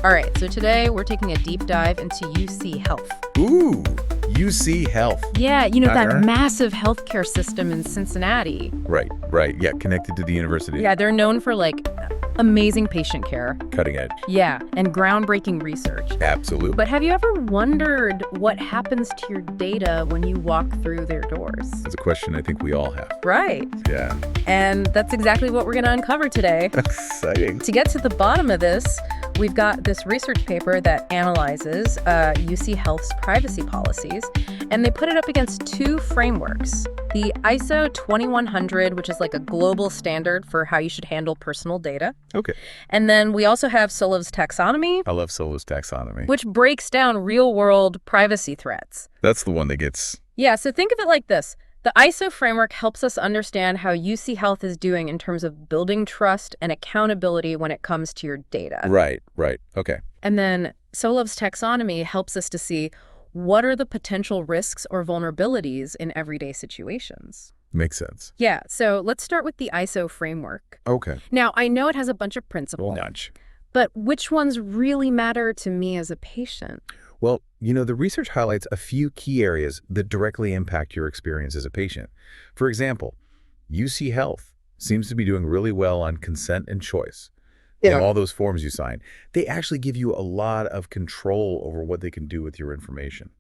All right, so today we're taking a deep dive into UC Health. Ooh, UC Health. Yeah, that Uh-huh. massive healthcare system in Cincinnati. Right. Yeah, connected to the university. Yeah, they're known for amazing patient care. Cutting edge. Yeah, and groundbreaking research. Absolutely. But have you ever wondered what happens to your data when you walk through their doors? It's a question I think we all have. Right. Yeah. And that's exactly what we're going to uncover today. Exciting. To get to the bottom of this, we've got this research paper that analyzes UC Health's privacy policies, and they put it up against two frameworks. The ISO 2100, which is like a global standard for how you should handle personal data. Okay. And then we also have Solove's taxonomy, I love Solove's taxonomy. which breaks down real-world privacy threats. That's the one that gets... Yeah, so think of it like this. The ISO framework helps us understand how UC Health is doing in terms of building trust and accountability when it comes to your data. Right. Okay. And then Solove's taxonomy helps us to see what are the potential risks or vulnerabilities in everyday situations. Makes sense. Yeah, so let's start with the ISO framework. Okay. Now, I know it has a bunch of principles, Nudge. but which ones really matter to me as a patient? Well, the research highlights a few key areas that directly impact your experience as a patient. For example, UC Health seems to be doing really well on consent and choice. Yeah. In all those forms you sign, they actually give you a lot of control over what they can do with your information.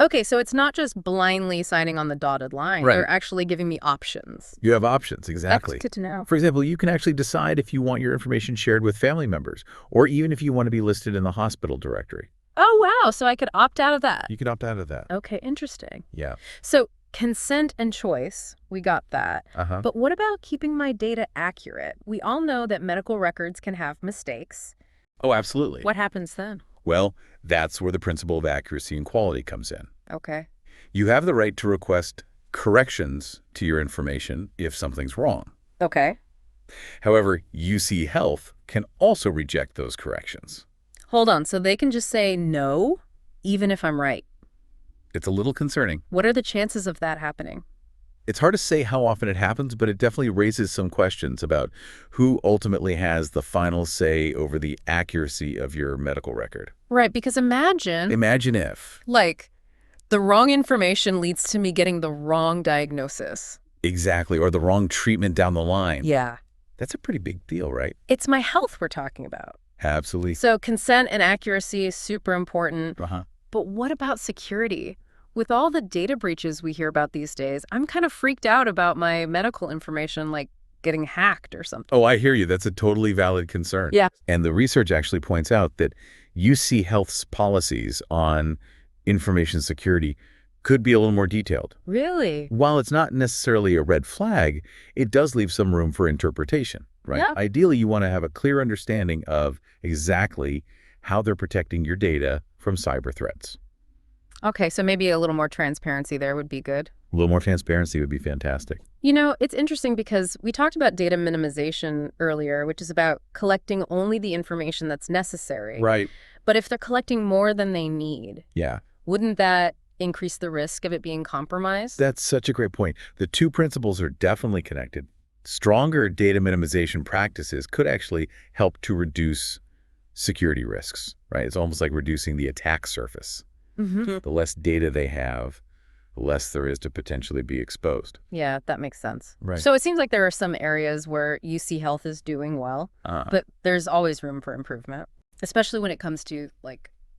Okay, so it's not just blindly signing on the dotted line. Right. They're actually giving me options. You have options, exactly. That's good to know. For example, you can actually decide if you want your information shared with family members, or even if you want to be listed in the hospital directory. Oh, wow. So I could opt out of that. You can opt out of that. Okay, interesting. Yeah. So consent and choice, we got that. Uh-huh. But what about keeping my data accurate? We all know that medical records can have mistakes. Oh, absolutely. What happens then? Well, that's where the principle of accuracy and quality comes in. Okay. You have the right to request corrections to your information if something's wrong. Okay. However, UC Health can also reject those corrections. Hold on. So they can just say no, even if I'm right. It's a little concerning. What are the chances of that happening? It's hard to say how often it happens, but it definitely raises some questions about who ultimately has the final say over the accuracy of your medical record. Right, because imagine, Imagine if. the wrong information leads to me getting the wrong diagnosis. Exactly, or the wrong treatment down the line. Yeah. That's a pretty big deal, right? It's my health we're talking about. Absolutely. So consent and accuracy is super important. Uh-huh. But what about security? With all the data breaches we hear about these days, I'm kind of freaked out about my medical information, getting hacked or something. Oh, I hear you. That's a totally valid concern. Yeah. And the research actually points out that UC Health's policies on information security could be a little more detailed. Really? While it's not necessarily a red flag, it does leave some room for interpretation, right? Yeah. Ideally, you want to have a clear understanding of exactly how they're protecting your data from cyber threats. Okay, so maybe a little more transparency there would be good. A little more transparency would be fantastic. It's interesting because we talked about data minimization earlier, which is about collecting only the information that's necessary. Right. But if they're collecting more than they need, Yeah. wouldn't that increase the risk of it being compromised? That's such a great point. The two principles are definitely connected. Stronger data minimization practices could actually help to reduce security risks, right? It's almost like reducing the attack surface. Mm-hmm. The less data they have, the less there is to potentially be exposed. Yeah, that makes sense. Right. So it seems like there are some areas where UC Health is doing well, but there's always room for improvement, especially when it comes to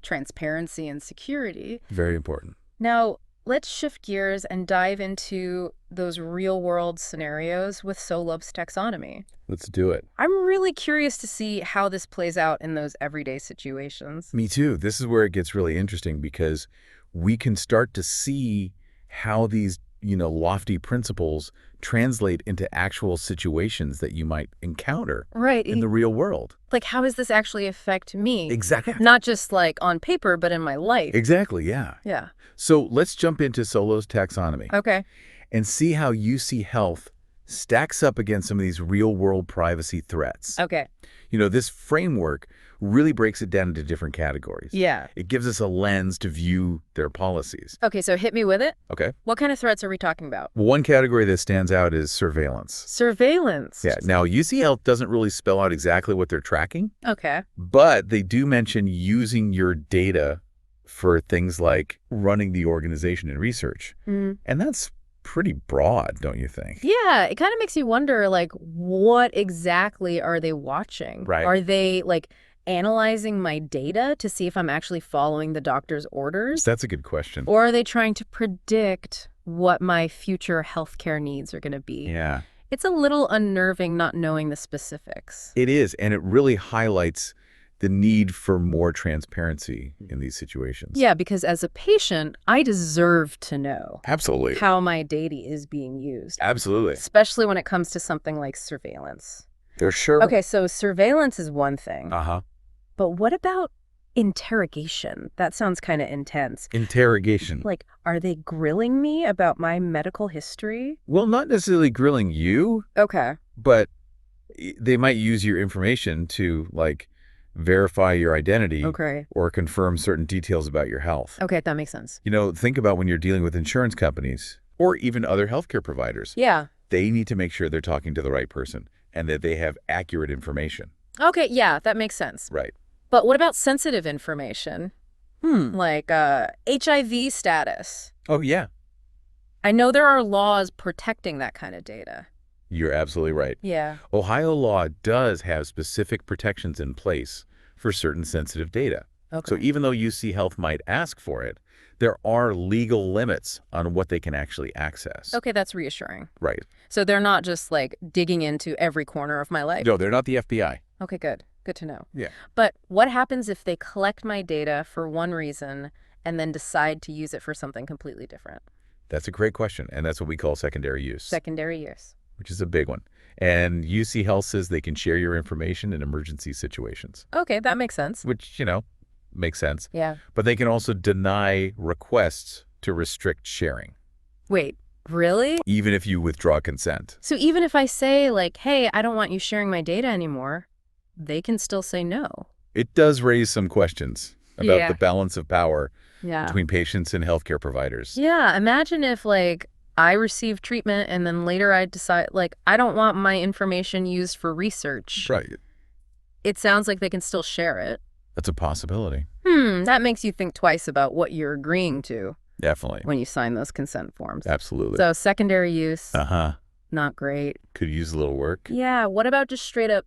transparency and security. Very important. Now, let's shift gears and dive into those real-world scenarios with Solove's taxonomy. Let's do it. I'm really curious to see how this plays out in those everyday situations. Me too. This is where it gets really interesting because we can start to see how these, lofty principles translate into actual situations that you might encounter Right. in the real world. How does this actually affect me? Exactly. Not just on paper, but in my life. Exactly, yeah. Yeah. So let's jump into Solove's taxonomy Okay. and see how UC Health stacks up against some of these real-world privacy threats. Okay. This framework really breaks it down into different categories. Yeah. It gives us a lens to view their policies. Okay, so hit me with it. Okay. What kind of threats are we talking about? One category that stands out is surveillance. Surveillance. Yeah. Now, UC Health doesn't really spell out exactly what they're tracking, Okay. but they do mention using your data for things like running the organization and research. And that's pretty broad, don't you think? Yeah, it kind of makes you wonder, like, what exactly are they watching? Right. Are they, like, analyzing my data to see if I'm actually following the doctor's orders? That's a good question. Or are they trying to predict what my future healthcare needs are going to be? Yeah. It's a little unnerving not knowing the specifics. It is, and it really highlights the need for more transparency in these situations. Yeah, because as a patient, I deserve to know Absolutely. how my data is being used, Absolutely. especially when it comes to something like surveillance. They're sure. Okay, so surveillance is one thing. Uh-huh. But what about interrogation? That sounds kind of intense. Interrogation. Like, are they grilling me about my medical history? Well, not necessarily grilling you, Okay. but they might use your information to, like, verify your identity Okay. or confirm certain details about your health. Okay, that makes sense. Think about when you're dealing with insurance companies or even other healthcare providers. Yeah. They need to make sure they're talking to the right person and that they have accurate information. Okay, yeah, that makes sense. Right. But what about sensitive information? Like HIV status. Oh, yeah. I know there are laws protecting that kind of data. You're absolutely right. Yeah. Ohio law does have specific protections in place for certain sensitive data. Okay. So even though UC Health might ask for it, there are legal limits on what they can actually access. Okay, that's reassuring. Right. So they're not just like digging into every corner of my life. No, they're not the FBI. Okay, good. Good to know. Yeah. But what happens if they collect my data for one reason and then decide to use it for something completely different? That's a great question, and that's what we call secondary use. Secondary use. Which is a big one. And UC Health says they can share your information in emergency situations. Okay, that makes sense. Which, makes sense. Yeah. But they can also deny requests to restrict sharing. Wait, really? Even if you withdraw consent. So even if I say, like, hey, I don't want you sharing my data anymore, they can still say no. It does raise some questions about Yeah. the balance of power Yeah. between patients and healthcare providers. Yeah, imagine if, like, I receive treatment and then later I decide, like, I don't want my information used for research. Right. It sounds like they can still share it. That's a possibility. That makes you think twice about what you're agreeing to Definitely. when you sign those consent forms. Absolutely. So secondary use, Uh-huh. not great. Could use a little work. Yeah, what about just straight up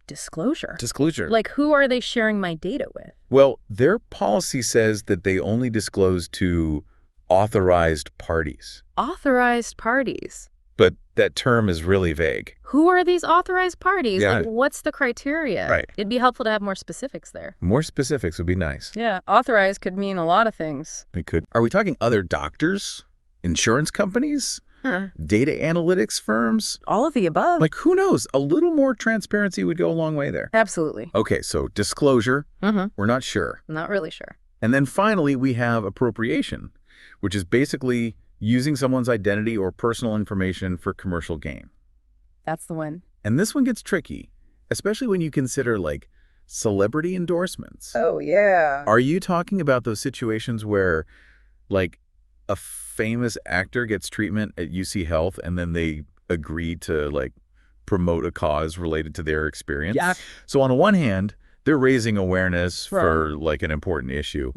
disclosure? Disclosure. Like, who are they sharing my data with? Well, their policy says that they only disclose to authorized parties. Authorized parties. But that term is really vague. Who are these authorized parties? Yeah. Like, what's the criteria? Right. It'd be helpful to have more specifics there. More specifics would be nice. Yeah, authorized could mean a lot of things. It could. Are we talking other doctors? Insurance companies? Data analytics firms? All of the above. Like, who knows? A little more transparency would go a long way there. Absolutely. Okay, so disclosure, Mm-hmm. we're not sure. Not really sure. And then finally, we have appropriation, which is basically using someone's identity or personal information for commercial gain. That's the one. And this one gets tricky, especially when you consider, like, celebrity endorsements. Oh, yeah. Are you talking about those situations where, like, a famous actor gets treatment at UC Health and then they agree to, like, promote a cause related to their experience? Yeah. So on the one hand, they're raising awareness for, like, an important issue.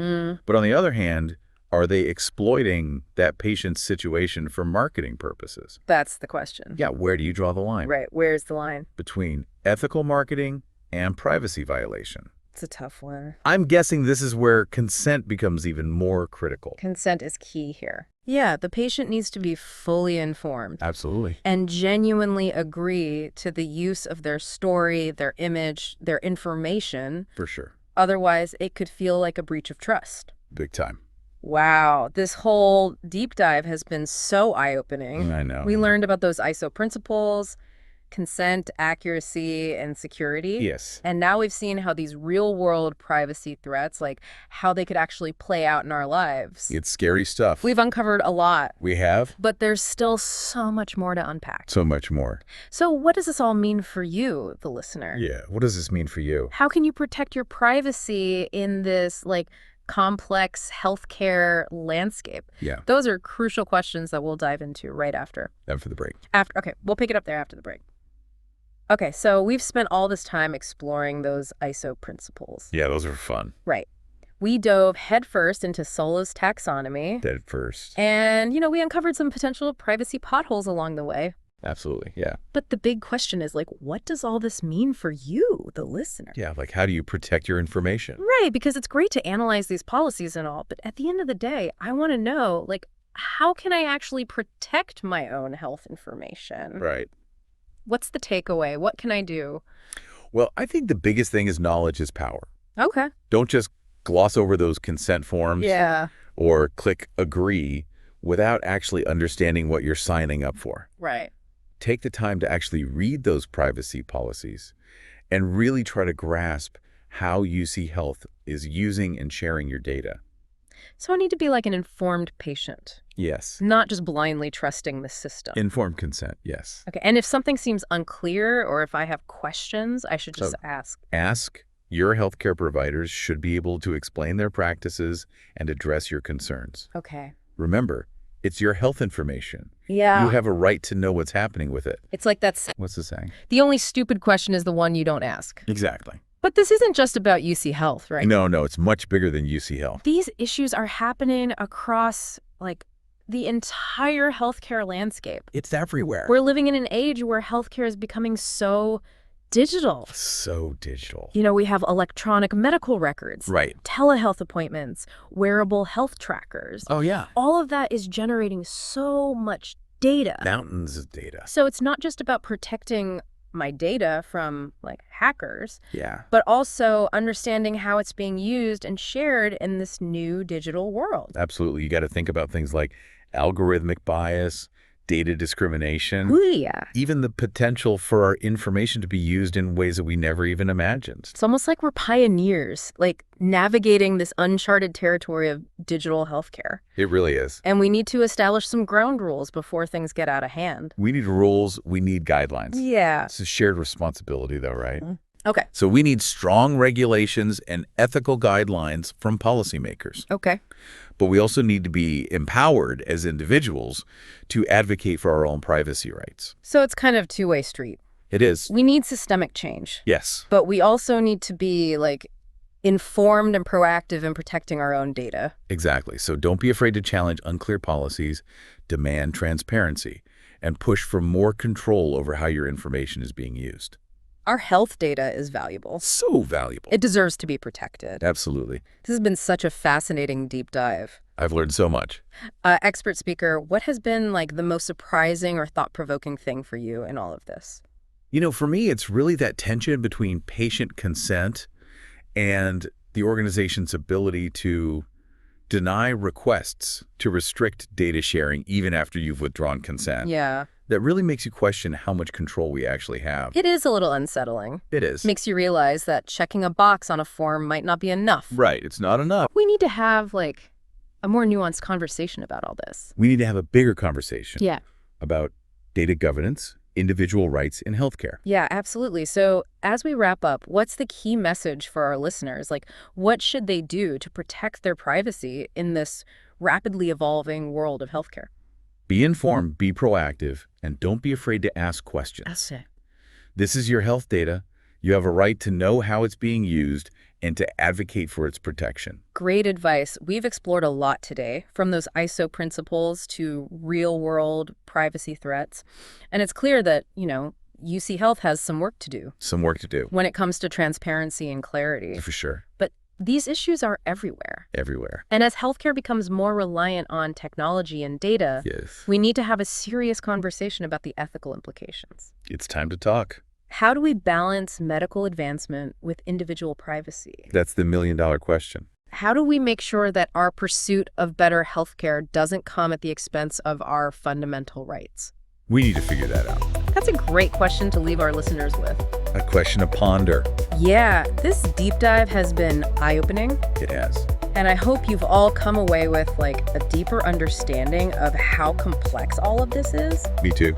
But on the other hand, are they exploiting that patient's situation for marketing purposes? That's the question. Yeah, where do you draw the line? Right. Where's the line? Between ethical marketing and privacy violation. It's a tough one. I'm guessing this is where consent becomes even more critical. Consent is key here. Yeah, the patient needs to be fully informed Absolutely. and genuinely agree to the use of their story, their image, their information. For sure. Otherwise, it could feel like a breach of trust. Big time. Wow, this whole deep dive has been so eye-opening. I know. We learned about those ISO principles, consent, accuracy, and security. Yes. And now we've seen how these real-world privacy threats, like how they could actually play out in our lives. It's scary stuff. We've uncovered a lot. We have? But there's still so much more to unpack. So much more. So what does this all mean for you, the listener? Yeah, what does this mean for you? How can you protect your privacy in this, complex healthcare landscape? Yeah. Those are crucial questions that we'll dive into right after. After the break. Okay, we'll pick it up there after the break. Okay, so we've spent all this time exploring those ISO principles. Yeah, those are fun. Right. We dove headfirst into Solove's taxonomy. Dead first. And, we uncovered some potential privacy potholes along the way. Absolutely, yeah. But the big question is, what does all this mean for you, the listener? Yeah, how do you protect your information? Right, because it's great to analyze these policies and all, but at the end of the day, I want to know, how can I actually protect my own health information? Right. What's the takeaway? What can I do? Well, I think the biggest thing is knowledge is power. Okay. Don't just gloss over those consent forms. Yeah. Or click agree without actually understanding what you're signing up for. Right. Take the time to actually read those privacy policies and really try to grasp how UC Health is using and sharing your data. So I need to be like an informed patient. Yes. Not just blindly trusting the system. Informed consent, yes. Okay, and if something seems unclear or if I have questions, I should just ask. Ask. Your healthcare providers should be able to explain their practices and address your concerns. Okay. Remember, it's your health information. Yeah. You have a right to know what's happening with it. It's like that's What's the saying? the only stupid question is the one you don't ask. Exactly. But this isn't just about UC Health, right? No, it's much bigger than UC Health. These issues are happening across, the entire healthcare landscape. It's everywhere. We're living in an age where healthcare is becoming so digital. So digital. We have electronic medical records, Right. telehealth appointments, wearable health trackers. Oh, yeah. All of that is generating so much data. Mountains of data. So it's not just about protecting my data from, hackers, Yeah. but also understanding how it's being used and shared in this new digital world. Absolutely. You got to think about things like algorithmic bias, data discrimination, Ooh, yeah. even the potential for our information to be used in ways that we never even imagined. It's almost like we're pioneers, navigating this uncharted territory of digital healthcare. It really is. And we need to establish some ground rules before things get out of hand. We need rules. We need guidelines. Yeah. It's a shared responsibility, though, right? Okay. So we need strong regulations and ethical guidelines from policymakers. Okay. But we also need to be empowered as individuals to advocate for our own privacy rights. So it's kind of a two-way street. It is. We need systemic change. Yes. But we also need to be, informed and proactive in protecting our own data. Exactly. So don't be afraid to challenge unclear policies, demand transparency, and push for more control over how your information is being used. Our health data is valuable. So valuable. It deserves to be protected. Absolutely. This has been such a fascinating deep dive. I've learned so much. Expert speaker, what has been the most surprising or thought-provoking thing for you in all of this? For me, it's really that tension between patient consent and the organization's ability to deny requests to restrict data sharing even after you've withdrawn consent. Yeah. That really makes you question how much control we actually have. It is a little unsettling. It is. Makes you realize that checking a box on a form might not be enough. Right. It's not enough. We need to have, a more nuanced conversation about all this. We need to have a bigger conversation. Yeah. About data governance, individual rights in healthcare. Yeah, absolutely. So as we wrap up, what's the key message for our listeners? What should they do to protect their privacy in this rapidly evolving world of healthcare? Be informed, be proactive, and don't be afraid to ask questions. That's it. This is your health data. You have a right to know how it's being used and to advocate for its protection. Great advice. We've explored a lot today, from those ISO principles to real-world privacy threats. And it's clear that, UC Health has some work to do. Some work to do. When it comes to transparency and clarity. For sure. But these issues are everywhere. Everywhere. And as healthcare becomes more reliant on technology and data, Yes. we need to have a serious conversation about the ethical implications. It's time to talk. How do we balance medical advancement with individual privacy? That's the million-dollar question. How do we make sure that our pursuit of better healthcare doesn't come at the expense of our fundamental rights? We need to figure that out. That's a great question to leave our listeners with. A question to ponder. Yeah, this deep dive has been eye-opening. It has. And I hope you've all come away with like a deeper understanding of how complex all of this is. Me too.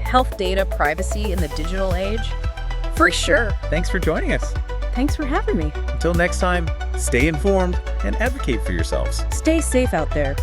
Health data privacy in the digital age. For sure. Thanks for joining us. Thanks for having me. Until next time, stay informed and advocate for yourselves. Stay safe out there.